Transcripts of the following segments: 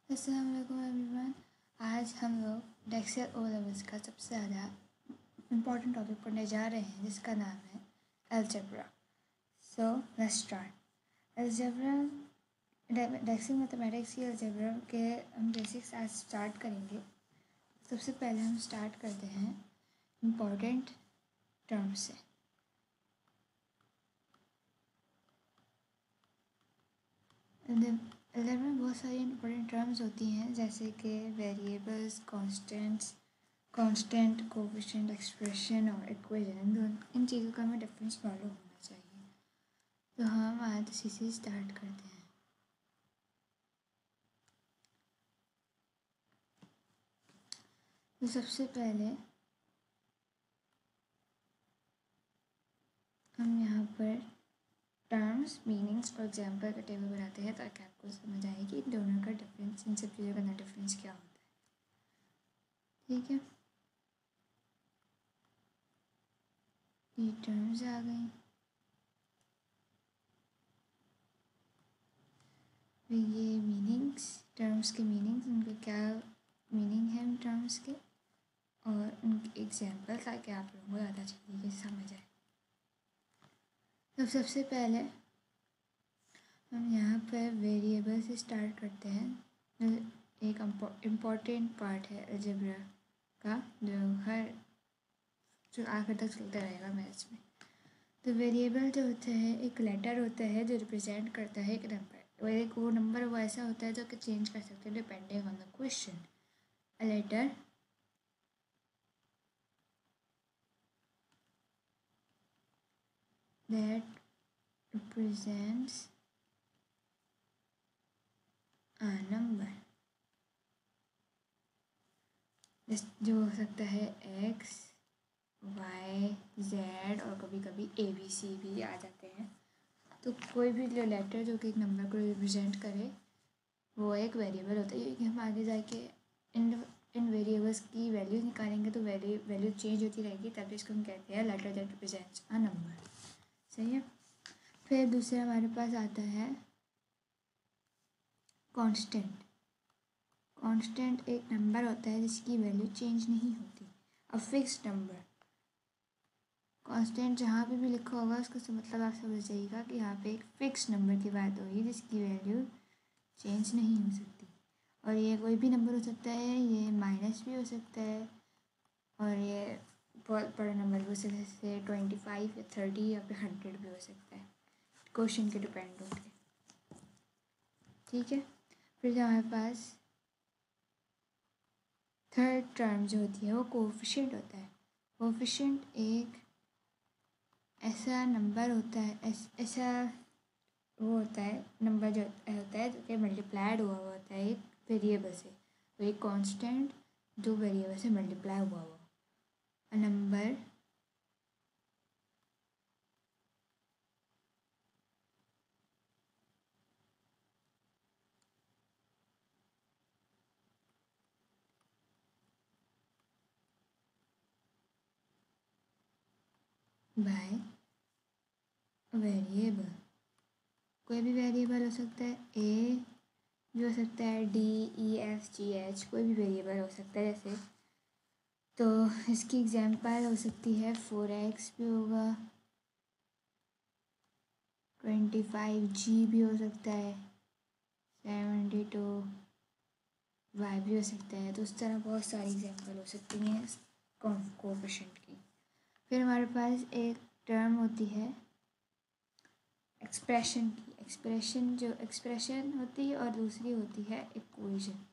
अस्सलाम वालेकुम एवरीवन। आज हम लोग डेक्सल ओ लेवल्स का सबसे ज़्यादा इम्पॉर्टेंट टॉपिक पढ़ने जा रहे हैं जिसका नाम है algebra. So let's start. Algebra डेक्सल मैथमेटिक्स की अलजेब्रा के हम बेसिक्स आज स्टार्ट करेंगे। सबसे पहले हम स्टार्ट करते हैं इम्पॉर्टेंट टर्म्स से। अलजेब्रा में बहुत सारी इम्पोर्टेंट टर्म्स होती हैं जैसे कि वेरिएबल्स, कांस्टेंट, कोएफिशिएंट, एक्सप्रेशन और इक्वेशन। इन चीज़ों का हमें डिफरेंस मालूम होना चाहिए। तो हम आज इसी से स्टार्ट करते हैं। तो सबसे पहले हम यहाँ पर टर्म्स, मीनिंग्स और एग्जाम्पल का टेबल बनाते हैं ताकि आपको समझ आए कि इन दोनों का डिफरेंस, इन सब चीज़ों का डिफरेंस क्या होता है। ठीक है, ये टर्म्स आ गई। ये मीनिंग्स, टर्म्स के मीनिंग्स, उनका क्या मीनिंग है उन टर्म्स के, और उनके एग्जाम्पल ताकि आप लोगों को ज़्यादा अच्छी तरीके से समझ आए। तो सबसे पहले हम यहाँ पर वेरिएबल से स्टार्ट करते हैं। एक इम्पॉर्टेंट पार्ट है अलजेब्रा का जो आखिर तक चलता रहेगा मैथ्स में। तो वेरिएबल जो होता है एक लेटर होता है जो रिप्रेजेंट करता है एक नंबर, और एक वो नंबर वो ऐसा होता है जो कि चेंज कर सकते हैं depending on the question. A letter that represents a number, जो हो सकता है एक्स, वाई, जेड और कभी कभी ए बी सी भी आ जाते हैं। तो कोई भी जो लेटर जो कि एक नंबर को रिप्रेजेंट करे वो एक वेरिएबल होता है। क्योंकि हम आगे जाके इन वेरिएबल्स की वैल्यूज निकालेंगे तो वैल्यू चेंज होती रहेगी, तभी इसको हम कहते हैं letter that represents a number. सही है। फिर दूसरा हमारे पास आता है कांस्टेंट। कांस्टेंट एक नंबर होता है जिसकी वैल्यू चेंज नहीं होती, अ फिक्स्ड नंबर। कांस्टेंट जहाँ पे भी लिखा होगा उसका मतलब आप समझ जाइएगा कि यहाँ पे एक फिक्स नंबर की बात हो रही है जिसकी वैल्यू चेंज नहीं हो सकती। और ये कोई भी नंबर हो सकता है, ये माइनस भी हो सकता है, और ये बहुत बड़ा नंबर भी हो सकता है जैसे 25 या 30 या फिर 100 भी हो सकता है, क्वेश्चन के डिपेंड होकर। ठीक है। फिर हमारे पास थर्ड टर्म जो होती है वो कोएफिशिएंट होता है। कोएफिशिएंट एक ऐसा नंबर होता है, ऐसा वो होता है नंबर जो होता है जो कि मल्टीप्लाइड हुआ होता है एक वेरिएबल से। तो एक कांस्टेंट जो वेरिएबल से मल्टीप्लाई हुआ नंबर बाय वेरिएबल। कोई भी वेरिएबल हो सकता है, ए भी हो सकता है, D E F G H, कोई भी वेरिएबल हो सकता है जैसे। तो इसकी एग्जांपल हो सकती है 4x भी होगा, 25g भी हो सकता है, 72 y भी हो सकता है। तो इस तरह बहुत सारी एग्जांपल हो सकती हैं कोएफिशिएंट की। फिर हमारे पास एक टर्म होती है एक्सप्रेशन की। एक्सप्रेशन होती है और दूसरी होती है इक्वेशन।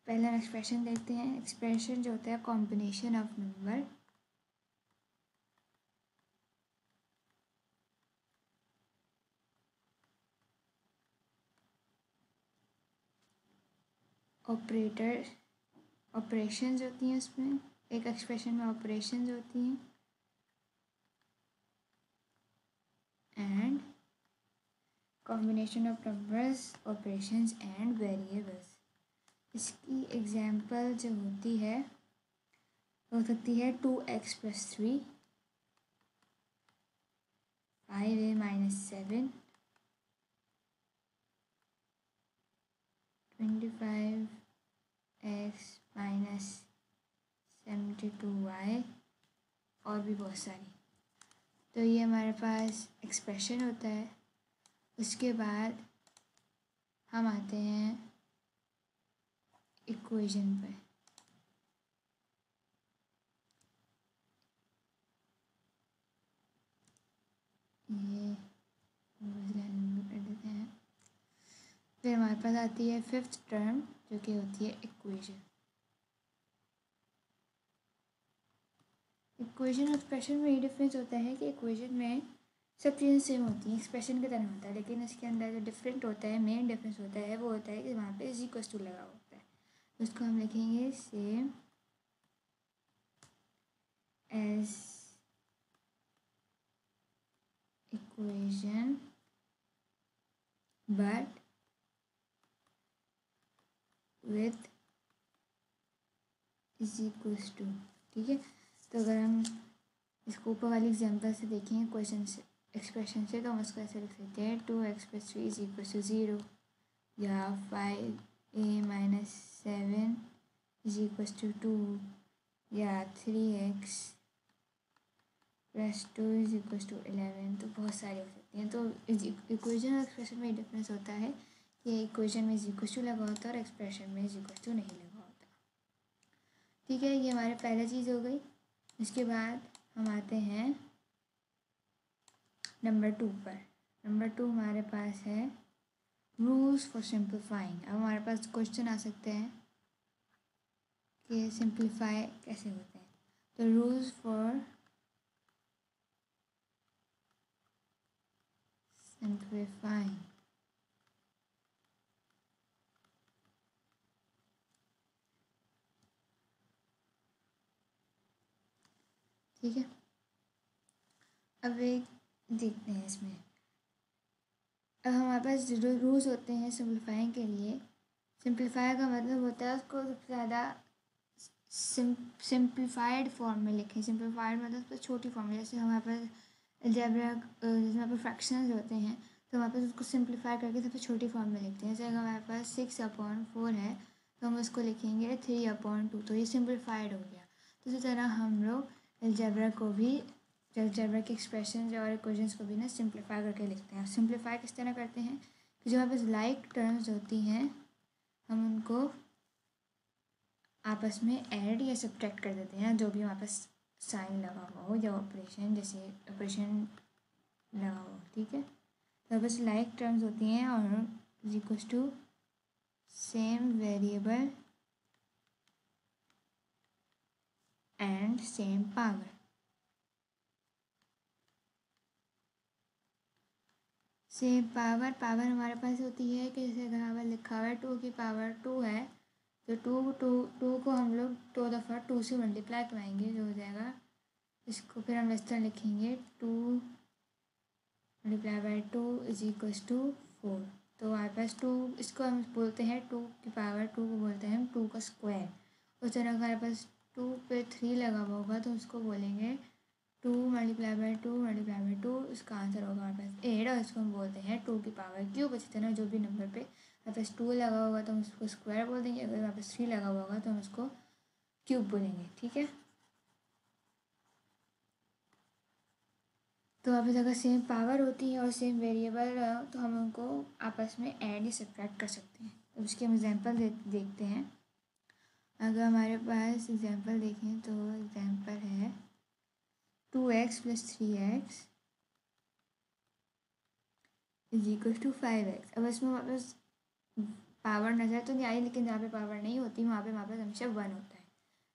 पहले हम एक्सप्रेशन देखते हैं। एक्सप्रेशन जो होता है कॉम्बिनेशन ऑफ नंबर ऑपरेशंस होती हैं उसमें। एक एक्सप्रेशन में ऑपरेशंस होती हैं and combination of numbers, operations and variables. इसकी एग्जांपल जो होती है हो सकती है 2x+3, 5a - 7, 25x minus 72y और भी बहुत सारी। तो ये हमारे पास एक्सप्रेशन होता है। उसके बाद हम आते हैं इक्वेशन पर। ये कर देते हैं। फिर हमारे पास आती है फिफ्थ टर्म जो कि होती है इक्वेशन। इक्वेशन और एक्सप्रेशन में ये डिफरेंस होता है कि इक्वेशन में सब चीज़ें सेम होती हैं, एक्सप्रेशन की तरह होता है, लेकिन इसके अंदर जो डिफरेंट होता है, मेन डिफरेंस होता है वो होता है कि वहाँ पे इज इक्वल टू लगा होता है। उसको हम लिखेंगे same as equation but with is equal to. ठीक है, तो अगर हम इसको ऊपर वाली एग्जाम्पल से देखें क्वेश्चन से, एक्सप्रेशन से, तो हम उसको ऐसे लिख सकते हैं 2x+3 इज इक्वल टू 0 या 5a minus 7 is equal to 2 या 3x plus 2 is equal to 11। तो बहुत सारी हो सकती हैं। तो इक्वेशन और एक्सप्रेशन में डिफरेंस होता है कि इक्वेशन में इज इक्वल टू लगा होता है और एक्सप्रेशन में इज इक्वल टू नहीं लगा होता। ठीक है, ये हमारी पहला चीज़ हो गई। इसके बाद हम आते हैं नंबर 2 पर। नंबर 2 हमारे पास है रूल्स फॉर सिंप्लीफाइंग। अब हमारे पास क्वेश्चन आ सकते हैं कि सिंप्लीफाई कैसे होते हैं। तो रूल्स फॉर सिंप्लीफाइंग। ठीक है, अब एक देखते हैं इसमें। अब हमारे पास जो रूल्स होते हैं सिंप्लीफाइंग के लिए, सिंप्लीफाई का मतलब होता है उसको सबसे ज़्यादा सिंप्लीफाइड फॉर्म में लिखें। सिंप्लीफाइड मतलब सबसे छोटी फॉर्म में। जैसे हमारे पास अलजेब्रा, जैसे हमारे पास फ्रैक्शंस होते हैं तो हमारे पास उसको सिंप्लीफाई करके सबसे छोटी फॉर्म में लिखते हैं। जैसे अगर हमारे पास 6/4 है तो हम उसको लिखेंगे 3/2। तो ये सिंप्लीफाइड हो गया। तो इसी तरह हम लोग अलजेब्रा को भी, अलजेब्रा के एक्सप्रेशन और इक्वेशंस को भी ना सिंप्लीफाई करके लिखते हैं। सिंप्लीफाई किस तरह करते हैं कि जो हमारे पास लाइक टर्म्स होती हैं हम उनको आपस में ऐड या सब्ट्रैक्ट कर देते हैं, जो भी हमारे पास साइन लगा हुआ हो या ऑपरेशन, जैसे ऑपरेशन लगा हो। ठीक है, तो बस लाइक टर्म्स होती हैं और is equal to same variable and same power. Same power, power हमारे पास होती है कि जैसे अगर हमारे लिखा हुआ है 2 की पावर 2 है तो टू को हम लोग 2 दफ़ा 2 से मल्टीप्लाई कराएंगे, जो हो जाएगा। इसको फिर हम इस तरह लिखेंगे 2 multiply by 2 is equal to 4। तो हमारे पास 2, इसको हम बोलते हैं 2 की पावर 2 को बोलते हैं हम 2 का स्क्वायर। उस तरह हमारे पास 2 पे 3 लगा हुआ होगा तो उसको बोलेंगे 2 मल्टीप्लाई बाई 2 मल्टीप्लाई बाई 2। इसका आंसर होगा हमारे पास 8 और इसको हम बोलते हैं 2 की पावर क्यूब। इसी तरह जो भी नंबर पे हमारे पास 2 लगा होगा तो हम उसको स्क्वायर बोल देंगे, अगर हमारे पास 3 लगा हुआ होगा तो हम उसको क्यूब बोलेंगे। ठीक है, तो अब अगर सेम पावर होती है और सेम वेरिएबल तो हम उनको आपस में ऐड या सब्ट्रैक्ट कर सकते हैं। तो उसके हम एग्जांपल देखते हैं। अगर हमारे पास एग्जांपल देखें तो एग्जांपल है 2x + 3x is equal to 5x। अब इसमें हमारे पास पावर नज़र तो नहीं आई, लेकिन जहाँ पे पावर नहीं होती वहाँ पे हमारे पास हमेशा 1 होता है।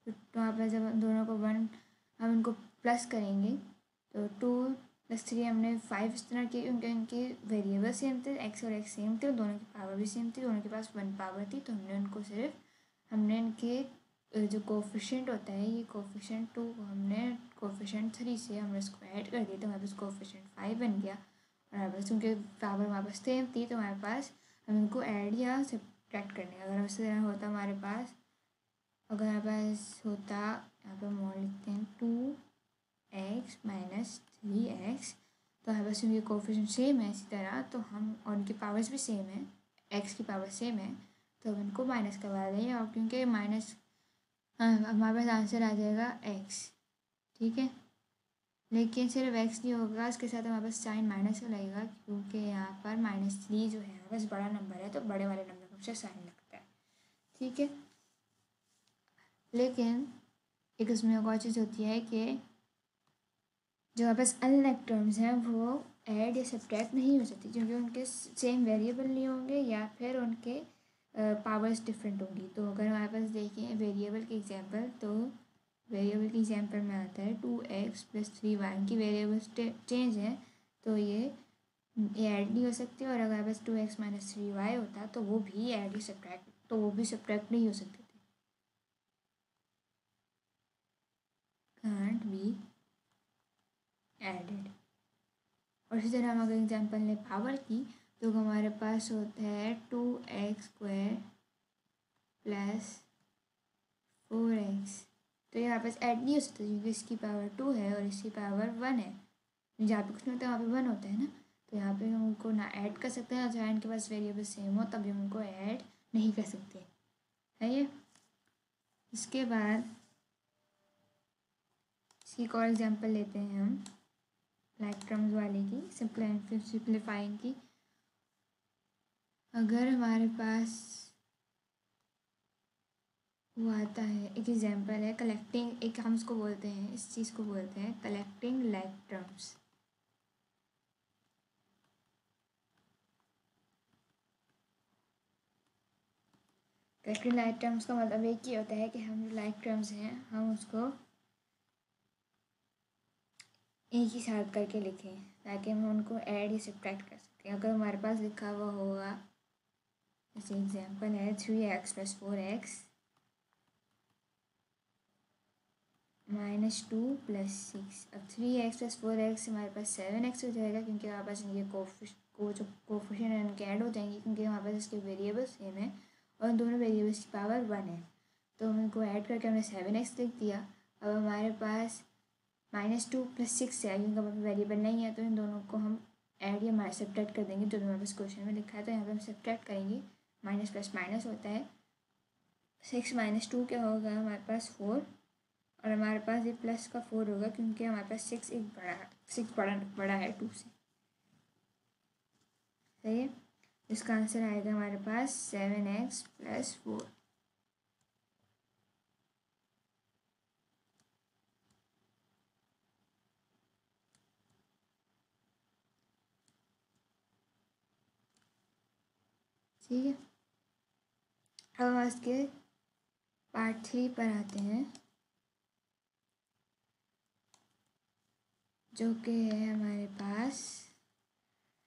तो वहाँ पर जब दोनों को 1 हम इनको प्लस करेंगे तो 2 + 3 हमने 5 इस तरह की, उनके इनके वेरिएबल सेम थे, एक्स और एक्स सेम थे, दोनों की पावर भी सेम थी, दोनों के पास 1 पावर थी। तो हमने उनको सिर्फ हमने इनके जो कोफिशिएंट होता है, ये कोफिशिएंट 2 को हमने कोफिशिएंट 3 से हमने इसको ऐड कर दिया तो हमारे पास कोफिशिएंट 5 बन गया। और हमारे पास उनके पावर हमारे पास सेम थी तो हमारे पास हम इनको ऐड या सब्ट्रैक्ट करने, अगर इस तरह होता हमारे पास, अगर हमारे पास होता, यहाँ पर मोल लिखते हैं 2x माइनस 3x, तो हमारे पास उनके कोफिशिएंट सेम है इसी तरह, तो हम और उनकी पावर्स भी सेम है, x की पावर सेम है तो हम इनको माइनस करवा देंगे, और क्योंकि माइनस, हाँ, हमारे पास आंसर आ जाएगा x, ठीक है। लेकिन सिर्फ x नहीं होगा, इसके साथ हमारे पास साइन माइनस का लगेगा, क्योंकि यहाँ पर -3 जो है हमारे पास बड़ा नंबर है, तो बड़े वाले नंबर का हमेशा साइन लगता है, ठीक है। लेकिन एक उसमें एक और चीज़ होती है कि जो हमारे पास अनलाइक टर्म्स हैं वो ऐड या सब्ट्रैक्ट नहीं हो सकती, क्योंकि उनके सेम वेरिएबल नहीं होंगे या फिर उनके पावर्स डिफरेंट होंगी। तो अगर हमारे पास देखें वेरिएबल के एग्जांपल, तो वेरिएबल के एग्जांपल में आता है 2x + 3y, उनकी वेरिएबल्स चेंज है, तो ये ऐड नहीं हो सकते। और अगर बस 2x - 3y होता तो वो भी ऐड ही सब्ट्रैक्ट, तो वो भी सब्ट्रैक्ट नहीं हो सकते थे, कांट बी एडेड। और इसी तरह हम अगर एग्जांपल लें पावर की, तो हमारे पास होता है 2x² + 4x, तो यहाँ पास ऐड नहीं हो सकता क्योंकि इसकी पावर 2 है और इसकी पावर 1 है। जहाँ पे कुछ नहीं होता वहाँ पे 1 होता है ना, तो यहाँ पे हम उनको ना ऐड कर सकते हैं, चाहे इनके पास वेरिएबल सेम हो तभी हम उनको ऐड नहीं कर सकते, है ये। इसके बाद इसकी एक और एग्जांपल लेते हैं हम लाइक टर्म्स वाले की, सिंप्लीफाइंग की। अगर हमारे पास वो आता है, एक एग्जांपल है कलेक्टिंग, एक हम उसको बोलते हैं, इस चीज़ को बोलते हैं collecting like terms. Collecting like terms का मतलब एक ही होता है कि हम जो लाइक टर्म्स हैं हम उसको एक ही साथ करके लिखें, ताकि हम उनको ऐड या सब्ट्रैक्ट कर सकें। अगर हमारे पास लिखा हुआ होगा, जैसे एग्जांपल है 3x + 4x -2 + 6। अब 3x + 4x हमारे पास 7x हो जाएगा, क्योंकि हमारे पास ये कोफिशिएंट है उनके ऐड हो जाएंगे, क्योंकि हमारे पास इसके वेरिएबल सेम है और दोनों वेरिएबल्स की पावर 1 है। तो हम इनको ऐड करके हमने 7x लिख दिया। अब हमारे पास -2 + 6 है, क्योंकि हमारे वेरिएबल नहीं है, तो इन दोनों को हम ऐड या सब्ट्रैक्ट कर देंगे, जो हमारे पास क्वेश्चन में लिखा है। तो यहाँ पे हम सब्ट्रैक्ट करेंगे, माइनस प्लस माइनस होता है, 6 - 2 क्या होगा हमारे पास 4, और हमारे पास ये प्लस का 4 होगा, क्योंकि हमारे पास 6 बड़ा है 2 से, सही है। इसका आंसर आएगा हमारे पास 7x + 4। ठीक है, अब हम इसके पार्ट 3 पर आते हैं, जो कि है हमारे पास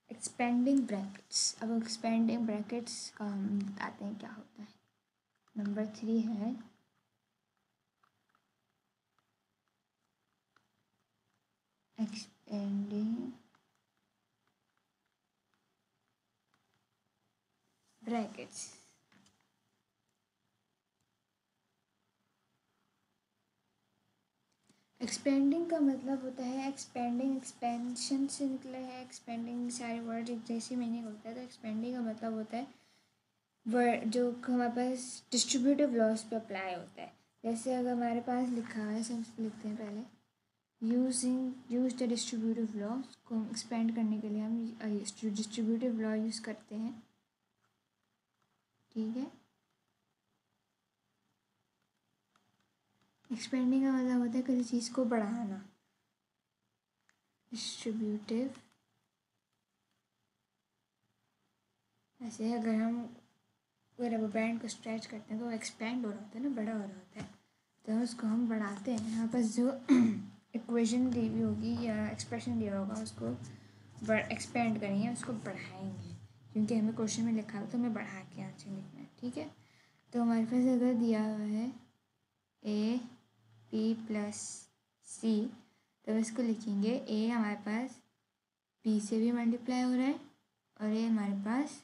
एक्सपेंडिंग ब्रैकेट्स। अब एक्सपेंडिंग ब्रैकेट्स का हम बताते हैं क्या होता है। नंबर 3 है एक्सपेंडिंग ब्रैकेट्स। एक्सपेंडिंग का मतलब होता है एक्सपेंडिंग, एक्सपेंशन से निकला है, एक्सपेंडिंग सारे वर्ड एक जैसी मीनिंग होता है। तो एक्सपेंडिंग का मतलब होता है वर्ड जो हमारे पास डिस्ट्रीब्यूटिव लॉज पे अप्लाई होता है। जैसे अगर हमारे पास लिखा है, हम इसको लिखते हैं पहले, यूज द डिस्ट्रीब्यूटिव लॉ को एक्सपेंड करने के लिए हम डिस्ट्रीब्यूटिव लॉ यूज़ करते हैं, ठीक है। एक्सपेंडिंग का मतलब होता है किसी चीज़ को बढ़ाना, डिस्ट्रीब्यूटिव। ऐसे अगर हम रबर बैंड को स्ट्रेच करते हैं तो वो एक्सपेंड हो रहा होता है ना, बड़ा हो रहा होता है, तो उसको हम बढ़ाते हैं। यहाँ पर जो इक्वेशन दी हुई होगी या एक्सप्रेशन दिया होगा उसको एक्सपेंड करेंगे, उसको बढ़ाएंगे, क्योंकि हमें क्वेश्चन में लिखा हो तो हमें बढ़ा के आंसर लिखना है, ठीक है। तो हमारे पास अगर दिया हुआ है AP + C, तो इसको लिखेंगे A हमारे पास B से भी मल्टीप्लाई हो रहा है और A हमारे पास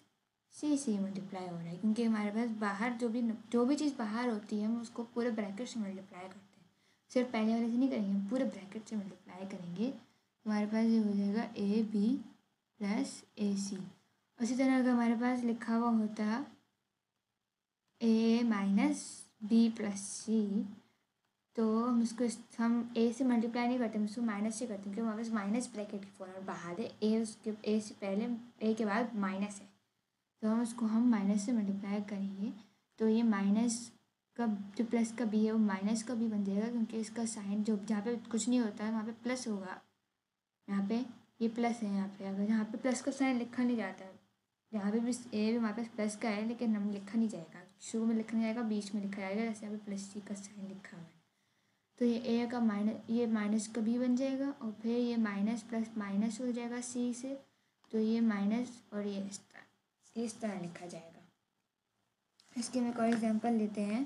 C से मल्टीप्लाई हो रहा है, क्योंकि हमारे पास बाहर जो भी चीज़ बाहर होती है हम उसको पूरे ब्रैकेट से मल्टीप्लाई करते हैं, सिर्फ पहले वाले से नहीं करेंगे, हम पूरे ब्रैकेट से मल्टीप्लाई करेंगे। हमारे पास ये हो जाएगा AB + AC। उसी तरह अगर हमारे पास लिखा हुआ होता ए माइनस बी प्लस सी, तो हम ए से मल्टीप्लाई नहीं करते, हम उसको माइनस से करते हैं क्योंकि हमारे पास माइनस ब्रैकेट की फॉर्म बाहर है, ए उसके ए से पहले ए के बाद माइनस है, तो हम माइनस से मल्टीप्लाई करेंगे तो ये माइनस का जो प्लस का बी है वो माइनस का बी बन जाएगा, क्योंकि इसका साइन जो जहाँ पे कुछ नहीं होता है वहाँ पे प्लस होगा, यहाँ पे ये प्लस है, यहाँ पे अगर यहाँ पे प्लस का साइन लिखा नहीं जाता है, यहाँ पे भी ए भी हमारे पास प्लस का है लेकिन हम लिखा नहीं जाएगा, शुरू में लिखा नहीं जाएगा, बीच में लिखा जाएगा, जैसे यहाँ पे प्लस सी का साइन लिखा हुआ है, तो ये ए का माइनस, ये माइनस का बी बन जाएगा और फिर ये माइनस प्लस माइनस हो जाएगा सी से, तो ये माइनस और ये इस तरह लिखा जाएगा। इसके हम एक और एग्जाम्पल लेते हैं।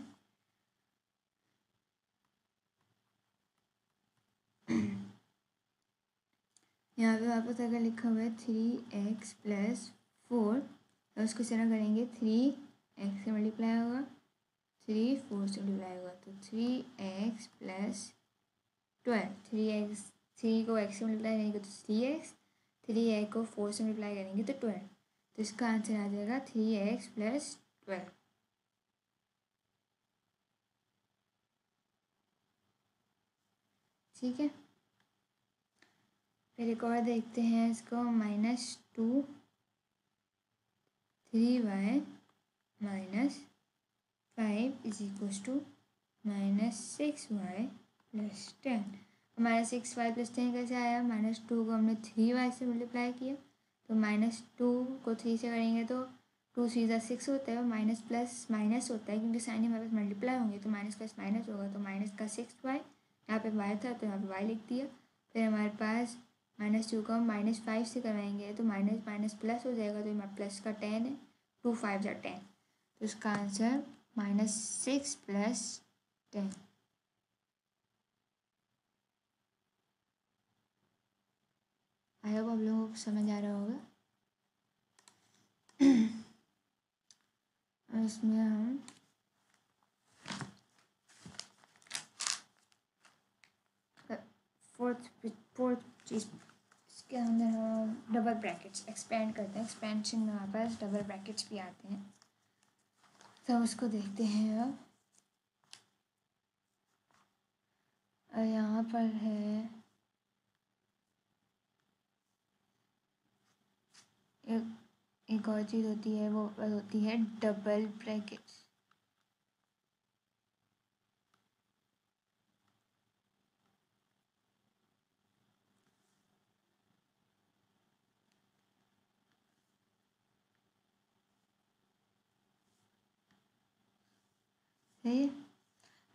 यहाँ पे वापस अगर लिखा हुआ है 3x + 4, तो उसको चला करेंगे 3x से मल्टीप्लाई होगा, 3 4 से मल्टीप्लाई होगा, तो 3x + 12, 3x 3 को x से मल्टीप्लाई करेंगे तो 3x, 3x को 4 से मल्टीप्लाई करेंगे तो 12, तो इसका आंसर आ जाएगा 3x + 12। ठीक है, फिर एक और देखते हैं इसको, -2 3y - 5 = -6y + 10। हमारा 6y + 10 कैसे आया, -2 को हमने 3y से मल्टीप्लाई किया, तो -2 को 3 से करेंगे तो 2 3 = 6 होता है, और माइनस प्लस माइनस होता है क्योंकि साइन हमारे पास मल्टीप्लाई होंगे, तो माइनस प्लस माइनस होगा, तो माइनस का 6y, यहाँ पे y था तो यहाँ पे y लिख दिया। फिर हमारे पास -2 को हम -5 से करवाएंगे तो माइनस माइनस प्लस हो जाएगा, तो हमारे प्लस का 10 है, 2 5 = 10, तो इसका आंसर -6 + 10। आई होप आप लोगों को समझ आ रहा होगा। इसमें हम फोर्थ चीज़, इसके अंदर हम डबल ब्रैकेट्स एक्सपेंड करते हैं। एक्सपेंशन में हमारे पास डबल ब्रैकेट्स भी आते हैं, तो उसको देखते हैं अब। और यहाँ पर है एक और चीज़ होती है, वो होती है डबल ब्रैकेट्स। सही,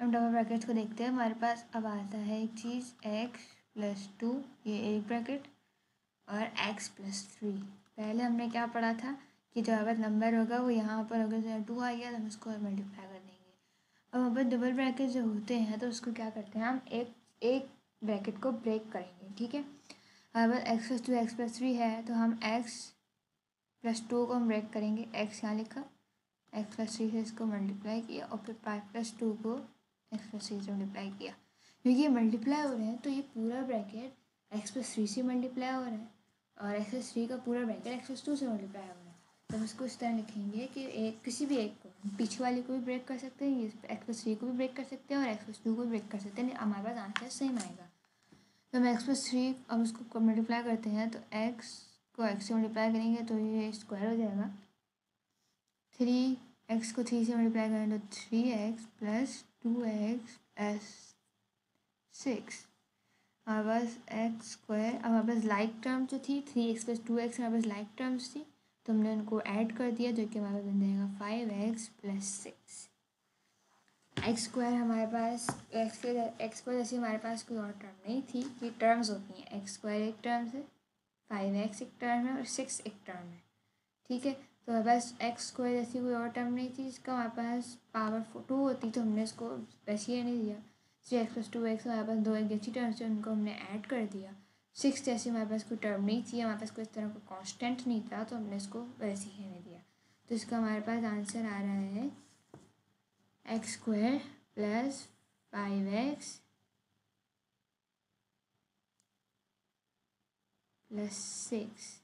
हम डबल ब्रैकेट्स को देखते हैं। हमारे पास अब आता है एक चीज़ x + 2, ये एक ब्रैकेट, और x + 3। पहले हमने क्या पढ़ा था कि जो अगर नंबर होगा वो यहाँ पर अगर 2 आ गया तो हम उसको मल्टीप्लाई कर देंगे। अब अगर डबल ब्रैकेट जो होते हैं तो उसको क्या करते हैं, हम एक एक ब्रैकेट को ब्रेक करेंगे। ठीक है, अगर x + 2 x + 3 है तो हम x + 2 को हम ब्रेक करेंगे, x यहाँ लिखा, x + 3 से इसको मल्टीप्लाई किया, और फिर 5 + 2 को x + 3 से मल्टीप्लाई किया। क्योंकि ये मल्टीप्लाई हो रहे हैं तो ये पूरा ब्रैकेट x + 3 से मल्टीप्लाई हो रहा है, और x + 3 का पूरा ब्रैकेट x + 2 से मल्टीप्लाई हो रहा है। तो हम इसको इस तरह लिखेंगे कि एक किसी भी एक को, पीछे वाले को भी ब्रेक कर सकते हैं, ये x + 3 को भी ब्रेक कर सकते हैं, और x + 2 को भी ब्रेक कर सकते हैं, हमारे पास आंसर सेम आएगा। तो हम x + 3 अब उसको मल्टीप्लाई करते हैं, तो x को x से मल्टीप्लाई करेंगे तो ये स्क्वायर हो जाएगा, 3x को 3 से मल्टीप्लाई करें तो 3x + 2x + 6, हमारे पास x²। अब हमारे पास लाइक टर्म जो थी 3x + 2x, हमारे पास लाइक टर्म्स थी, तो हमने उनको ऐड कर दिया, जो कि हमारे पास बन जाएगा 5x + 6। x² हमारे पास x² जैसे हमारे पास कोई और टर्म नहीं थी, ये टर्म्स होती हैं, x² एक टर्म है, 5x एक टर्म है, और 6 एक टर्म है। ठीक है, तो हमारे पास x² जैसी कोई और टर्म नहीं थी, इसका हमारे पास पावर 2 होती, तो हमने इसको वैसे ही नहीं दिया। 3x + 2x हमारे पास 2 एक जैसी टर्म्स है, उनको हमने ऐड कर दिया। 6 जैसी हमारे पास कोई टर्म नहीं थी, हमारे पास कोई इस तरह का कांस्टेंट नहीं था, तो हमने इसको वैसे ही नहीं दिया। तो इसका हमारे पास आंसर आ रहा है x² + 5x + 6।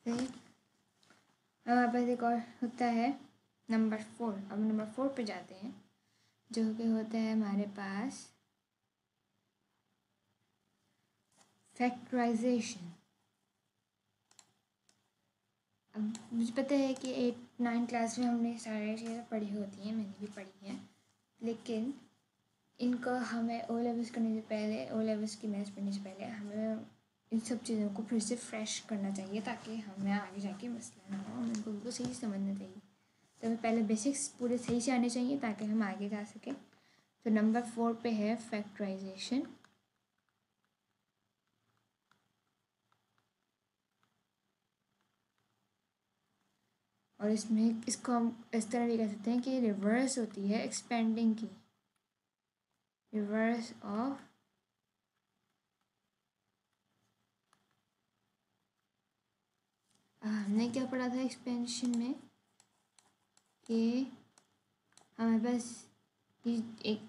सही। अब हमारे पास एक और होता है नंबर 4। अब नंबर 4 पे जाते हैं, जो कि होता है हमारे पास फैक्टराइजेशन। अब मुझे पता है कि 8-9 क्लास में हमने सारी चीज़ें पढ़ी होती हैं, मैंने भी पढ़ी है, लेकिन इनको हमें ओ लेवल्स करने से पहले, ओ लेवल्स की मैथ्स पढ़ने से पहले हमें इन सब चीज़ों को फिर से फ्रेश करना चाहिए, ताकि हमें आगे जाके मसला ना हो, हमें इनको बिल्कुल सही समझना चाहिए। तो हमें पहले बेसिक्स पूरे सही से आने चाहिए ताकि हम आगे जा सकें। तो नंबर 4 पे है फैक्टराइजेशन। और इसमें इसको हम इस तरह भी कह सकते हैं कि रिवर्स होती है एक्सपेंडिंग की, रिवर्स ऑफ हमने क्या पढ़ा था एक्सपेंशन में कि हमारे पास एक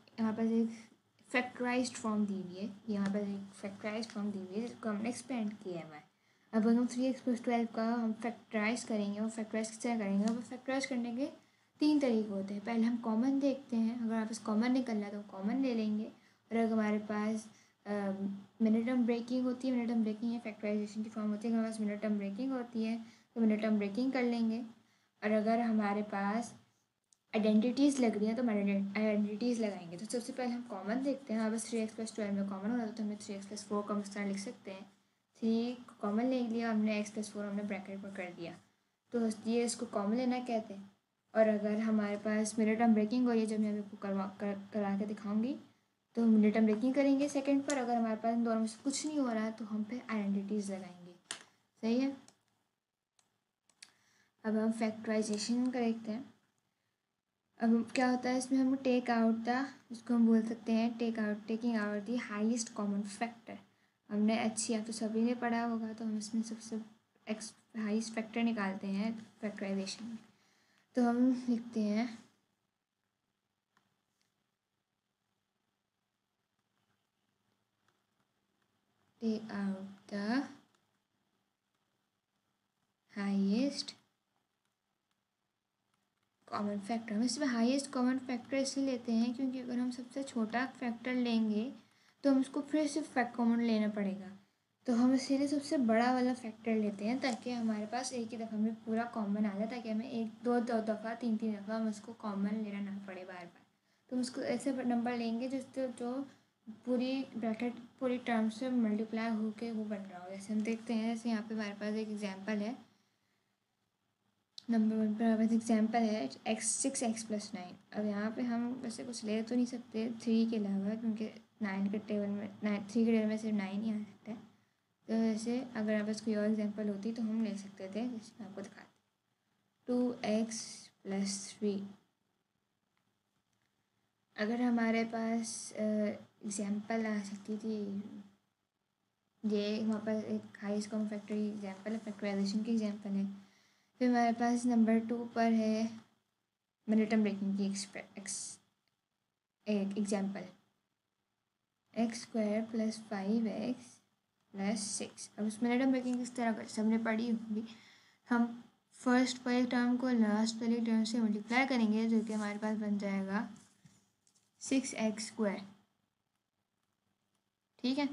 फैक्टराइज्ड फॉर्म दी हुई है, यहाँ पर एक फैक्टराइज्ड फॉर्म दी हुई है जिसको हमने एक्सपेंड किया है। अब अगर हम 3x+12 का हम फैक्टराइज करेंगे, और फैक्टराइज किस तरह करेंगे, और फैक्टराइज करने के 3 तरीके होते हैं। पहले हम कॉमन देखते हैं, अगर हमारे पास कॉमन निकल रहा है तो कॉमन ले लेंगे, और अगर हमारे पास मिनट टर्म ब्रेकिंग होती है, मिनट टर्म ब्रेकिंग या फैक्टराइजेशन की फॉर्म होती है, अगर हमारे पास मिनट टर्म ब्रेकिंग होती है तो मिनट टर्म ब्रेकिंग कर लेंगे। और अगर हमारे पास आइडेंटिटीज़ लग रही हैं तो हम आइडेंटिटीज़ लगाएंगे। तो सबसे पहले हम कॉमन देखते हैं। हमारे पास 3x+12 में कॉमन हो रहा तो हमें 3x+4 का इस तरह लिख सकते हैं। 3 कॉमन ले लिया हमने, x+4 हमने ब्रैकेट पर कर दिया, तो ये इसको कॉमन लेना कहते हैं। और अगर हमारे पास मिनट टर्म ब्रेकिंग हो रही है, जब मैं आपको करा के दिखाऊंगी, तो हम मिनट टर्म ब्रेकिंग करेंगे सेकंड पर। अगर हमारे पास इन दोनों में से कुछ नहीं हो रहा है तो हम फिर आइडेंटिटीज़ लगाएंगे। सही है। अब हम फैक्टराइजेशन का देखते हैं। अब क्या होता है इसमें, हम टेक आउट द, इसको हम बोल सकते हैं taking out the highest common factor. हमने अच्छी, आप तो सभी ने पढ़ा होगा, तो हम इसमें सबसे हाईएस्ट फैक्टर निकालते हैं फैक्टराइजेशन में। तो हम लिखते हैं take out the highest common factor. हम इसमें हाईएस्ट कॉमन फैक्टर इसलिए लेते हैं क्योंकि अगर हम सबसे छोटा फैक्टर लेंगे तो हम उसको फिर से कॉमन लेना पड़ेगा। तो हम इसीलिए सबसे बड़ा वाला फैक्टर लेते हैं, ताकि हमारे पास एक ही दफ़ा में पूरा कॉमन आ जाए, ताकि हमें एक दो दफ़ा 3 दफ़ा हम उसको कॉमन लेना ना पड़े बार बार। तो हम उसको ऐसे नंबर लेंगे जिससे जो पूरी ब्रैकेट पूरी टर्म से मल्टीप्लाई होके वो बन रहा हो। जैसे हम देखते हैं, जैसे यहाँ पे हमारे पास एक एग्जाम्पल है, नंबर 1 पर हमारे पास एग्जाम्पल है 6x+9। अब यहाँ पे हम वैसे कुछ ले तो नहीं सकते 3 के अलावा, क्योंकि 9 के टेबल में 3 के टेबल में सिर्फ 9 ही आ सकता है। तो वैसे अगर हमारे पास कोई और एग्जाम्पल होती तो हम ले सकते थे, जैसे मैं आपको दिखाती। 2x+3। अगर हमारे पास एग्जाम्पल आ सकती थी, ये वहाँ पर एक हाईएस्ट कॉमन फैक्टर की एग्जाम्पल है, फैक्टराइजेशन की एग्जाम्पल है। फिर हमारे पास नंबर 2 पर है मिनट टर्म ब्रेकिंग की एक एग्जाम्पल, x² + 5x + 6। अब उस मिनट टर्म ब्रेकिंग किस तरह कर, सबने पढ़ी होगी। हम फर्स्ट वाली टर्म को लास्ट वाली टर्म से मल्टीप्लाई करेंगे, जो कि हमारे पास बन जाएगा 6x²। ठीक है।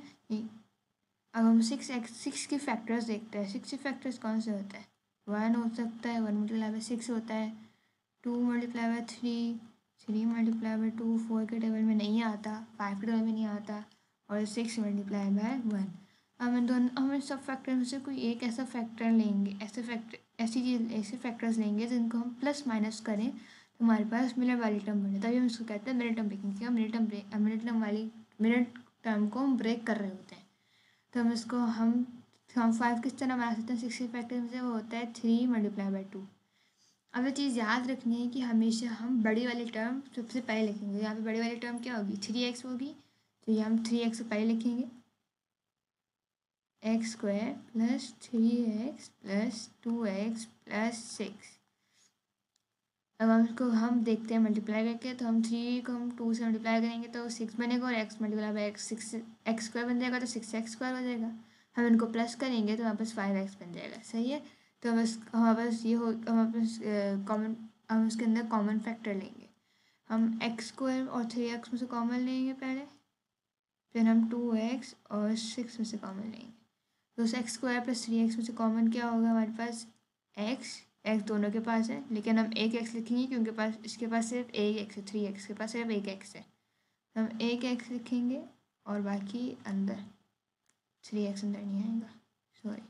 अब हम 6 के फैक्टर्स देखते हैं। 6 के फैक्टर्स कौन से होते हैं? 1 हो सकता है, 1 × 6 होता है, 2 × 3, 3 × 2 4 के टेबल में नहीं आता, 5 के टेबल में नहीं आता, और 6 × 1। हम इन सब फैक्टर में से कोई एक ऐसा फैक्टर लेंगे, ऐसे फैक्टर्स लेंगे जिनको हम प्लस माइनस करें तो हमारे पास मिनट वाली टर्म बने, तभी हम इसको कहते हैं मिनट टर्म ब्रेकिंग। क्या मिनट टर्म को हम ब्रेक कर रहे होते हैं। तो हम इसको हम 5 किस तरह बना सकते हैं 6 के फैक्टर में से, वो होता है 3 × 2। अब ये चीज़ याद रखनी है कि हमेशा हम बड़ी वाली टर्म सबसे पहले लिखेंगे। यहाँ पे बड़ी वाली टर्म क्या होगी? 3x होगी, तो ये हम 3x से पहले लिखेंगे, x² + 3x + 2x + 6। अब हम देखते हैं मल्टीप्लाई करके, तो हम 3 को हम 2 से मल्टीप्लाई करेंगे तो 6 बनेगा, और x × x 6x² बन जाएगा, तो 6x² हो जाएगा। हम इनको प्लस करेंगे तो वापस 5x बन जाएगा। सही है। तो हमारे पास ये हो, हमारे पास कॉमन, हम उसके अंदर कॉमन फैक्टर लेंगे। हम एक्स स्क्वायर और 3x में से कॉमन लेंगे पहले, फिर हम 2x और 6 में से कॉमन लेंगे। तो उस एक्स स्क्वायर प्लस 3x में से कॉमन क्या होगा हमारे पास, x दोनों के पास है, लेकिन हम एक x लिखेंगे क्योंकि इसके पास सिर्फ एक x है, 3x के पास सिर्फ एक x है। हम एक x लिखेंगे और बाकी अंदर 3x अंदर नहीं आएगा, सॉरी।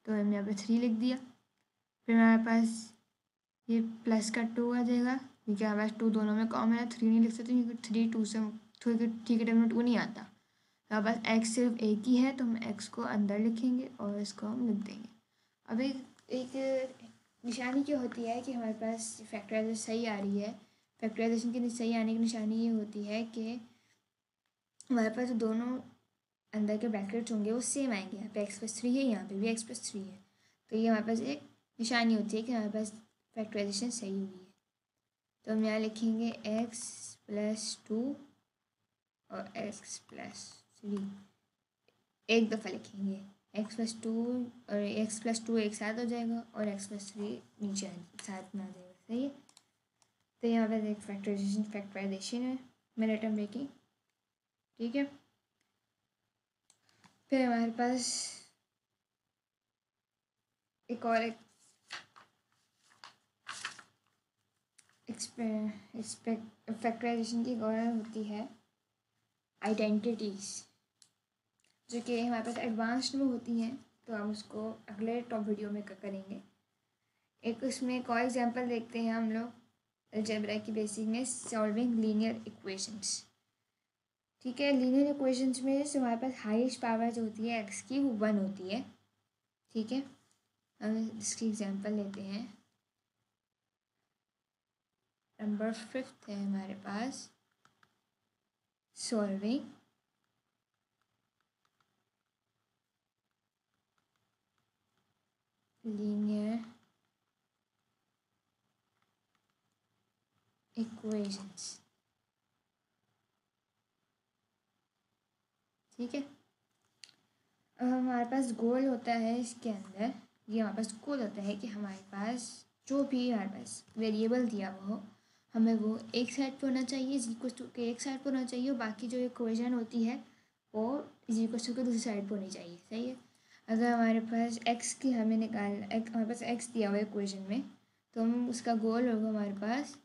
तो हमने यहाँ पे 3 लिख दिया। फिर हमारे पास ये प्लस का 2 आ जाएगा क्योंकि हमारे पास 2 दोनों में कॉमन है। 3 नहीं लिख सकते क्योंकि 3 2 से 3 के टाइम में 2 नहीं आता। हमारे पास x सिर्फ एक ही है, तो हम x को अंदर लिखेंगे और इसको हम लिख देंगे। अब एक निशानी क्या होती है कि हमारे पास फैक्टराइजेशन सही आ रही है। फैक्टराइजेशन की सही आने की निशानी ये होती है कि हमारे पास जो दोनों अंदर के ब्रैकेट्स होंगे वो सेम आएंगे। यहाँ पे x+3 है, यहाँ पे भी x+3 है, तो ये हमारे पास एक निशानी होती है कि हमारे पास फैक्टराइजेशन सही हुई है। तो हम यहाँ लिखेंगे x+2 और x+3, एक दफ़ा लिखेंगे। x+2 और x+2 एक साथ हो जाएगा और x+3 नीचे साथ में आ जाएगा, सही है। तो यहाँ पर एक फैक्टराइजेशन है, मिनट ब्रेकिंग, ठीक है। फिर हमारे पास एक और फैक्टराइजेशन की एक और होती है आइडेंटिटीज़, जो कि हमारे पास एडवांस्ड में होती हैं। तो हम उसको अगले टॉप वीडियो में करेंगे। एक उसमें एक और एग्जांपल देखते हैं हम लोग अलजेब्रा की बेसिक में, सॉल्विंग लीनियर इक्वेशंस, ठीक है। लीनियर इक्वेशंस में से हमारे पास हाईएस्ट पावर जो होती है x की, वो 1 होती है, ठीक है। हम इसकी एग्जांपल लेते हैं। नंबर 5 है हमारे पास, सॉल्विंग लीनियर इक्वेशंस, ठीक है। अब हमारे पास गोल होता है इसके अंदर, ये हमारे पास गोल होता है कि हमारे पास जो भी हमारे पास वेरिएबल दिया हुआ हो, हमें वो एक साइड पे होना चाहिए, इक्वल के एक साइड पे होना चाहिए, और बाकी जो इक्वेशन होती है वो इक्वल के दूसरी साइड पे होनी चाहिए, सही है। अगर हमारे पास x की हमें हमारे पास x दिया हुआ है इक्वेशन में, तो हम उसका गोल होगा हमारे पास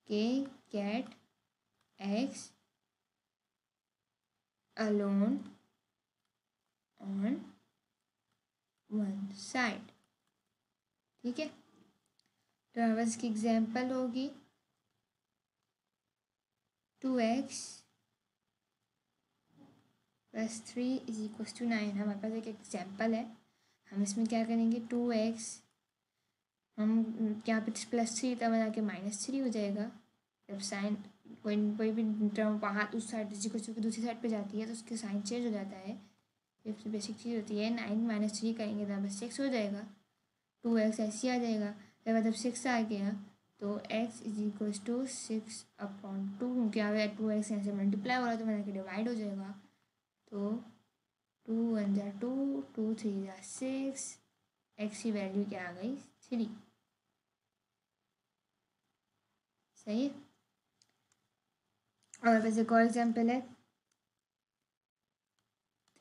के gate x alone on one side, ठीक है। तो हमारे पास इसकी एग्जाम्पल होगी 2x + 3 = 9। हमारे पास एक एग्जाम्पल है। हम इसमें क्या करेंगे, 2x, हम यहाँ पे +3 तब बना के -3 हो जाएगा। जब साइन कोई भी टर्म वहाँ उस साइड की दूसरी साइड पे जाती है तो उसके साइन चेंज हो जाता है। सबसे बेसिक चीज़ होती है। 9 - 3 करेंगे तो बस 6 हो जाएगा। 2x ऐसे आ जाएगा। फिर मतलब 6 आ गया तो x = 6/2, क्योंकि यहाँ पे 2x यहाँ से मल्टीप्लाई हो रहा है तो मैंने डिवाइड हो जाएगा। तो 2 × 1 = 2, 2 × 3 = 6, x की वैल्यू क्या आ गई, 3, सही है। और बस एक और एग्जाम्पल है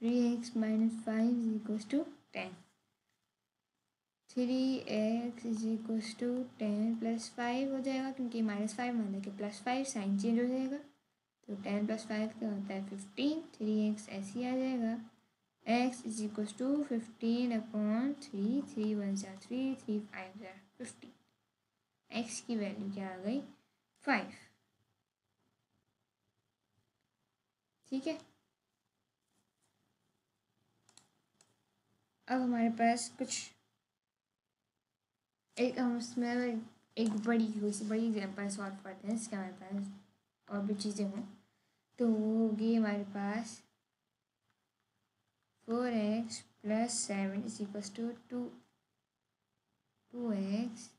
3x - 5 = 10, 3x = 10 + 5 हो जाएगा, क्योंकि -5 मान के +5 साइन चेंज हो जाएगा। तो 10 + 5 क्या होता है, 15। 3x ऐसे ही आ जाएगा। x = 15/3, 3 × 1 = 3, 3 × 5 = 15। x की वैल्यू क्या आ गई, 5, ठीक है। अब हमारे पास हम इसमें एक बड़ी एग्जाम्पल सॉल्व करते हैं, इसके हमारे पास और भी चीज़ें हों तो वो होगी हमारे पास 4x + 7 = 2, 2x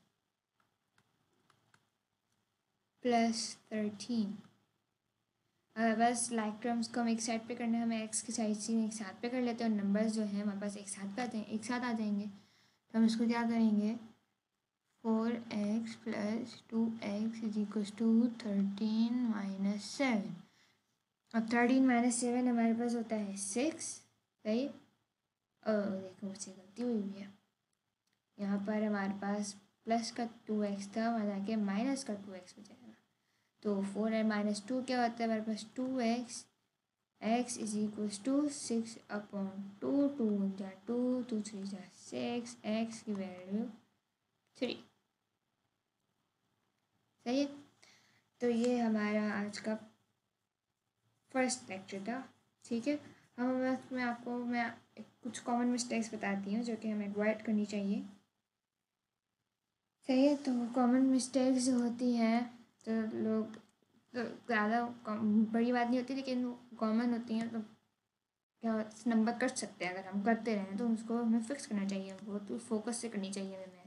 + 13। बस लाइक टर्म्स को हम एक साइड पे करना है, हमें एक्स की साइड से एक साथ पे कर लेते हैं और नंबर्स जो हैं हमारे पास एक साथ पे आते हैं, एक साथ आ जाएंगे। तो हम इसको क्या करेंगे, 4x + 2x = 13 - 7। अब 13 - 7 हमारे पास होता है 6, सही। देखो मुझसे गलती हुई भी है, यहाँ पर हमारे पास प्लस का 2x था, वहाँ जाके माइनस का 2x हो जाएगा। तो 4 - 2 क्या होता है हमारे पास, 2x, x = 6/2, 2 × 2, 2 × 3 = 6, x की वैल्यू 3, सही है। तो ये हमारा आज का फर्स्ट लेक्चर था, ठीक है। मैं कुछ कॉमन मिस्टेक्स बताती हूँ जो कि हमें अवॉइड करनी चाहिए, सही है। तो कॉमन मिस्टेक्स जो होती हैं तो लोग तो ज़्यादा बड़ी बात नहीं होती, लेकिन वो कॉमन होती हैं, तो क्या नंबर कट सकते हैं अगर हम करते रहें, तो उसको हमें फिक्स करना चाहिए, वो तो फोकस से करनी चाहिए हमें।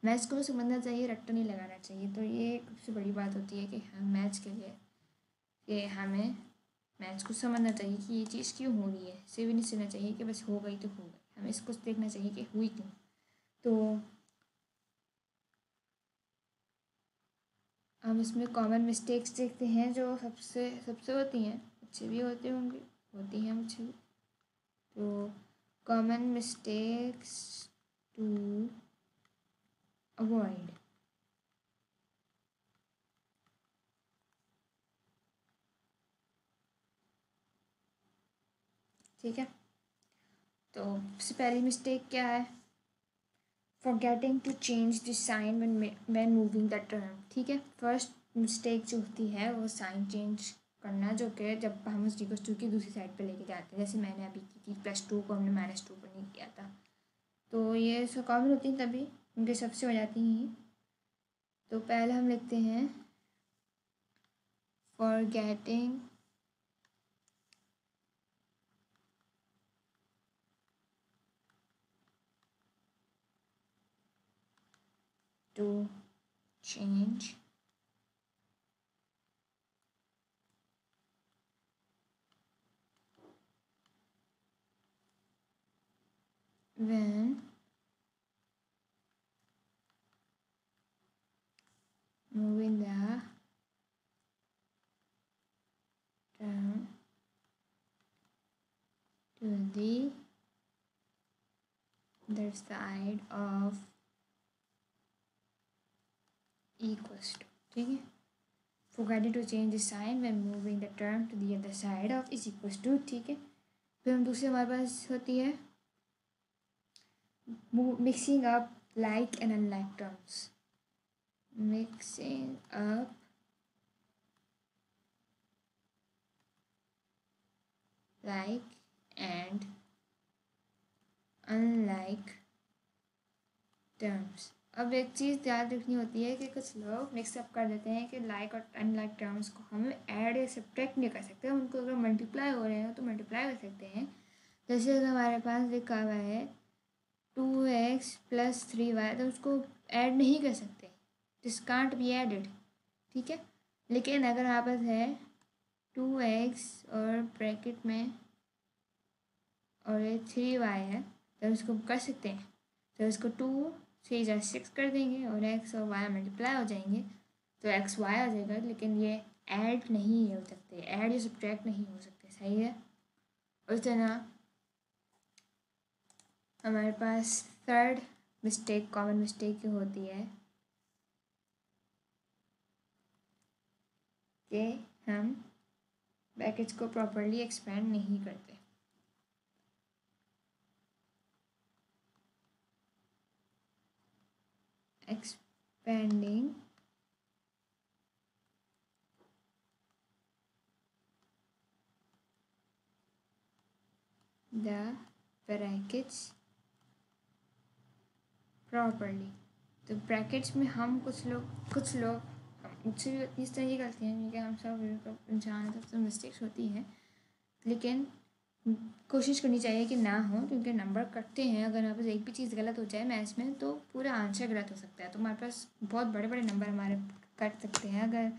मैथ्स को समझना चाहिए, रट्टा नहीं लगाना चाहिए। तो ये सबसे बड़ी बात होती है कि हम मैथ्स के लिए कि हमें मैथ्स को समझना चाहिए कि ये चीज़ क्यों हो रही है, इसे भी नहीं सोचना चाहिए कि बस हो गई तो हो गई, हमें इसको देखना चाहिए कि हुई क्यों। तो हम इसमें कॉमन मिस्टेक्स देखते हैं जो सबसे होती हैं, अच्छे भी होते होंगे, होती हैं अच्छी भी। तो कॉमन मिस्टेक्स टू अवॉइड, ठीक है। तो सबसे पहली मिस्टेक क्या है, forgetting to change the sign when moving the term, ठीक है। फर्स्ट मिस्टेक जो होती है वो साइन चेंज करना, जो कि जब हम उस +2 की दूसरी साइड पे लेके जाते हैं, जैसे मैंने अभी की थी, +2 को हमने -2 पर नहीं किया था। तो ये सब कॉमन होती हैं तभी उनके सबसे हो जाती हैं। तो पहले हम लिखते हैं forgetting to change when moving the term to the other side of equals to, ठीक है। forgetting to change the sign when moving the term to the other side of is equals to, ठीक है। फिर हम दूसरी हमारे पास होती है mixing up like and unlike terms, mixing up like and unlike terms। अब एक चीज़ याद रखनी होती है कि कुछ लोग मिक्सअप कर देते हैं कि लाइक और अनलाइक टर्म्स को हम ऐड या सब्ट्रैक्ट नहीं कर सकते, उनको अगर मल्टीप्लाई हो रहे हैं तो मल्टीप्लाई कर सकते हैं। जैसे अगर हमारे पास लिखा हुआ है 2x + 3y, तो उसको ऐड नहीं कर सकते, दिस कांट बी एडेड, ठीक है। लेकिन अगर हमारे पास है 2x और ब्रैकेट में और 3y है, तो उसको कर सकते हैं। तो इसको 2 3 × 6 कर देंगे और x और y मल्टीप्लाई हो जाएंगे, तो x y आ जाएगा। लेकिन ये ऐड नहीं हो सकते, ऐड या सब्ट्रैक्ट नहीं हो सकते, सही है। उस तरह हमारे पास थर्ड मिस्टेक, कॉमन मिस्टेक ये होती है कि हम ब्रैकेट्स को प्रॉपरली एक्सपेंड नहीं करते। expanding the brackets properly। तो ब्रैकेट्स में हम कुछ लोग मुझसे भी इस तरह की करते हैं, क्योंकि हम सब इंसान हैं, सब मिस्टेक्स होती हैं, लेकिन कोशिश करनी चाहिए कि ना हो, क्योंकि नंबर कटते हैं। अगर हमारे पास एक भी चीज़ गलत हो जाए मैथ्स में तो पूरा आंसर गलत हो सकता है। तो हमारे पास बहुत बड़े बड़े नंबर हमारे कट सकते हैं अगर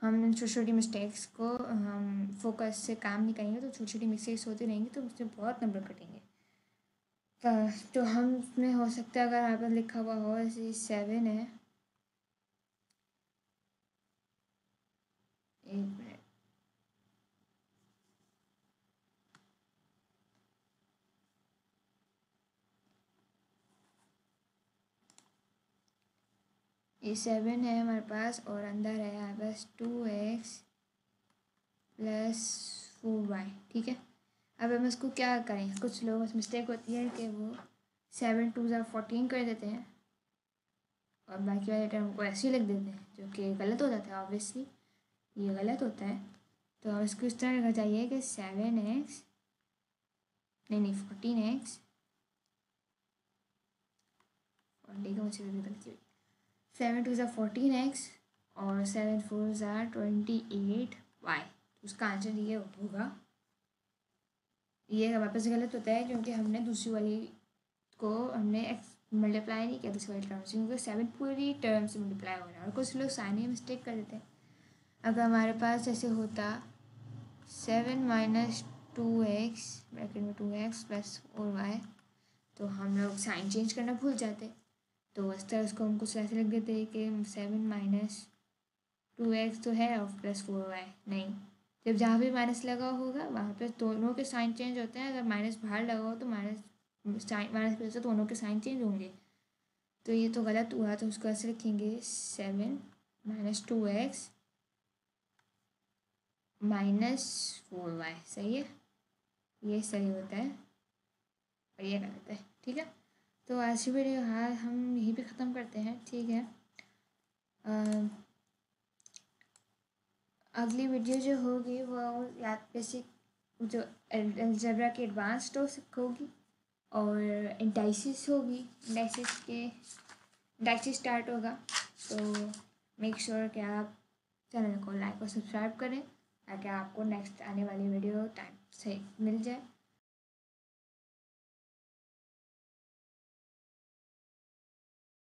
हम छोटी छोटी मिस्टेक्स को हम फोकस से काम नहीं करेंगे तो छोटी छोटी मिस्टेक्स होती रहेंगी तो उससे बहुत नंबर कटेंगे। तो हम उसमें हो सकता है अगर यहाँ पर लिखा हुआ हो ऐसे 7 है, एक मिनट, ये 7 है हमारे पास और अंदर है हमारे पास 2x प्लस 4y। ठीक है, अब हम इसको क्या करें, कुछ लोगों से मिस्टेक होती है कि वो 7 2 14 कर देते हैं और बाकी वाले टर्म को ऐसे ही लिख देते हैं, जो कि गलत हो जाता है। ऑब्वियसली ये गलत होता है, तो हम इसको इस तरह लिखना चाहिए कि 7x नहीं 14x, 40 का मुझे भी गलती हुई, 7 2 14x और 7 4 28y। उसका आंसर ये होगा। ये वापस गलत होता है क्योंकि हमने दूसरी वाली को हमने मल्टीप्लाई नहीं किया दूसरी वाली टर्म से, क्योंकि 7 पूरी टर्म से मल्टीप्लाई हो रहा है और कुछ लोग साइने मिस्टेक कर देते हैं। अगर हमारे पास ऐसे होता 7 माइनस 2x ब्रैकेट में 2x प्लस 4y, तो हम लोग साइन चेंज करना भूल जाते। तो इस तरह उसको हम कुछ ऐसे लिख देते कि 7 माइनस 2x तो है और प्लस 4y नहीं। जब जहाँ भी माइनस लगा होगा वहाँ पे दोनों के साइन चेंज होते हैं। अगर माइनस बाहर लगा हो तो माइनस की वजह से दोनों के साइन चेंज होंगे। तो ये तो गलत हुआ, तो उसको ऐसे लिखेंगे 7 माइनस 2x माइनस 4y। सही है, ये सही होता है और ये गलत है। ठीक है, तो आज की वीडियो हाँ हम यहीं पे ख़त्म करते हैं। ठीक है, अगली वीडियो जो होगी वो या बेसिक जो अलजेब्रा की एडवांस्ड होगी और इंडाइसिस होगी। इंडाइसिस स्टार्ट होगा, तो मेक श्योर कि आप चैनल को लाइक और सब्सक्राइब करें ताकि आपको नेक्स्ट आने वाली वीडियो टाइम से मिल जाए।